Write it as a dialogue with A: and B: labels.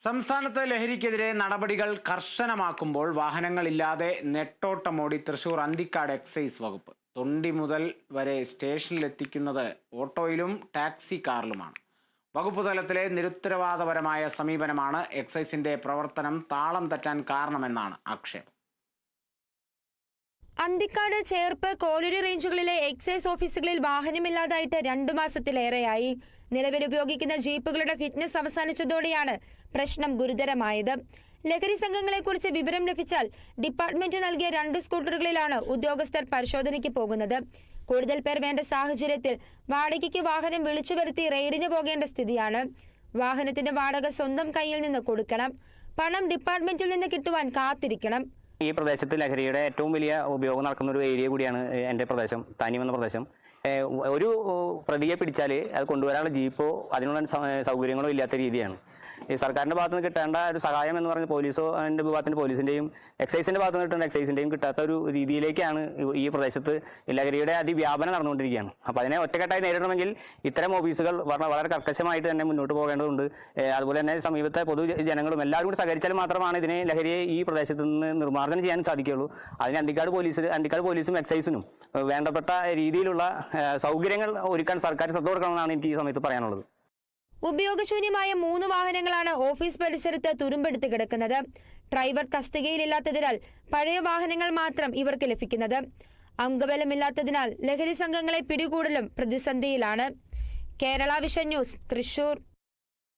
A: സംസ്ഥാനത്ത് ലഹരിക്കെതിരെ നടപടികൾ കർശനമാക്കുമ്പോൾ വാഹനങ്ങളില്ലാതെ നെട്ടോട്ടമോടി തൃശൂർ അന്തിക്കാട് എക്സൈസ് വകുപ്പ്. തൊണ്ടി മുതൽ വരെ സ്റ്റേഷനിലെത്തിക്കുന്നത് ഓട്ടോയിലും ടാക്സി കാറിലുമാണ്. വകുപ്പ് തലത്തിലെ നിരുത്തരവാദപരമായ സമീപനമാണ് എക്സൈസിന്റെ പ്രവർത്തനം താളം തെറ്റാൻ കാരണമെന്നാണ് ആക്ഷേപം.
B: അന്തിക്കാട്, ചേർപ്പ്, കോലൂര് റേഞ്ചുകളിലെ എക്സൈസ് ഓഫീസുകളിൽ വാഹനമില്ലാതായിട്ട് 2 മാസത്തിലേറെയായി. നിലവിൽ ഉപയോഗിക്കുന്ന ജീപ്പുകളുടെ ഫിറ്റ്നസ് അവസാനിച്ചതോടെയാണ് പ്രശ്നം ഗുരുതരമായത്. ലഹരി സംഘങ്ങളെക്കുറിച്ച് വിവരം ലഭിച്ചാൽ ഡിപ്പാർട്ട്മെന്റ് നൽകിയ 2 സ്കൂട്ടറുകളിലാണ് ഉദ്യോഗസ്ഥർ പരിശോധനയ്ക്ക് പോകുന്നത്. കൂടുതൽ പേർ വേണ്ട സാഹചര്യത്തിൽ വാടകയ്ക്ക് വാഹനം വിളിച്ചു വരുത്തി റെയ്ഡിന് പോകേണ്ട സ്ഥിതിയാണ്. വാഹനത്തിന്റെ വാടക സ്വന്തം കയ്യിൽ നിന്ന് കൊടുക്കണം. പണം ഡിപ്പാർട്ട്മെന്റിൽ നിന്ന് കിട്ടുവാൻ കാത്തിരിക്കണം.
C: ഈ പ്രദേശത്ത് ലഹരിയുടെ ഏറ്റവും വലിയ ഉപയോഗം നടക്കുന്ന ഒരു ഏരിയ കൂടിയാണ് എൻ്റെ പ്രദേശം, താനിയം എന്ന പ്രദേശം. ഒരു പ്രതിയെ പിടിച്ചാൽ അത് കൊണ്ടുവരാനുള്ള ജീപ്പോ അതിനുള്ള സൗകര്യങ്ങളോ ഇല്ലാത്ത രീതിയാണ്. ഈ സർക്കാരിൻ്റെ ഭാഗത്ത് നിന്ന് കിട്ടേണ്ട ഒരു സഹായം എന്ന് പറഞ്ഞാൽ പോലീസിൻ്റെ ഭാഗത്തിന് പോലീസിൻ്റെയും എക്സൈസിൻ്റെ ഭാഗത്ത് നിന്ന് കിട്ടേണ്ട എക്സൈസിൻ്റെയും കിട്ടാത്ത ഒരു രീതിയിലേക്കാണ് ഈ പ്രദേശത്ത് ലഹരിയുടെ അതിവ്യാപനം നടന്നുകൊണ്ടിരിക്കുകയാണ്. അപ്പോൾ അതിനെ ഒറ്റക്കെട്ടായി നേരിടണമെങ്കിൽ ഇത്തരം ഓഫീസുകൾ വളരെ കർക്കശമായിട്ട് തന്നെ മുന്നോട്ട് പോകേണ്ടതുണ്ട്. അതുപോലെ തന്നെ സമീപത്തെ പൊതുജനങ്ങളും എല്ലാവരും കൂടി സഹകരിച്ചാൽ മാത്രമാണ് ഇതിനെ ലഹരിയെ ഈ പ്രദേശത്ത് നിന്ന് നിർമ്മാർജ്ജനം ചെയ്യാൻ സാധിക്കുകയുള്ളൂ. അതിന് അന്തിക്കാട് പോലീസും എക്സൈസിനും വേണ്ടപ്പെട്ട രീതിയിലുള്ള സൗകര്യങ്ങൾ ഒരുക്കാൻ സർക്കാർ ശ്രദ്ധ കൊടുക്കണമെന്നാണ് എനിക്ക് ഈ സമയത്ത് പറയാനുള്ളത്.
B: ഉപയോഗശൂന്യമായ 3 വാഹനങ്ങളാണ് ഓഫീസ് പരിസരത്ത് തുരുമ്പെടുത്ത് കിടക്കുന്നത്. ഡ്രൈവർ തസ്തികയിലില്ലാത്തതിനാൽ പഴയ വാഹനങ്ങൾ മാത്രം ഇവർക്ക് ലഭിക്കുന്നത്. അംഗബലമില്ലാത്തതിനാൽ ലഹരി സംഘങ്ങളെ പിടികൂടലും പ്രതിസന്ധിയിലാണ്. Kerala vision news, Thrissur.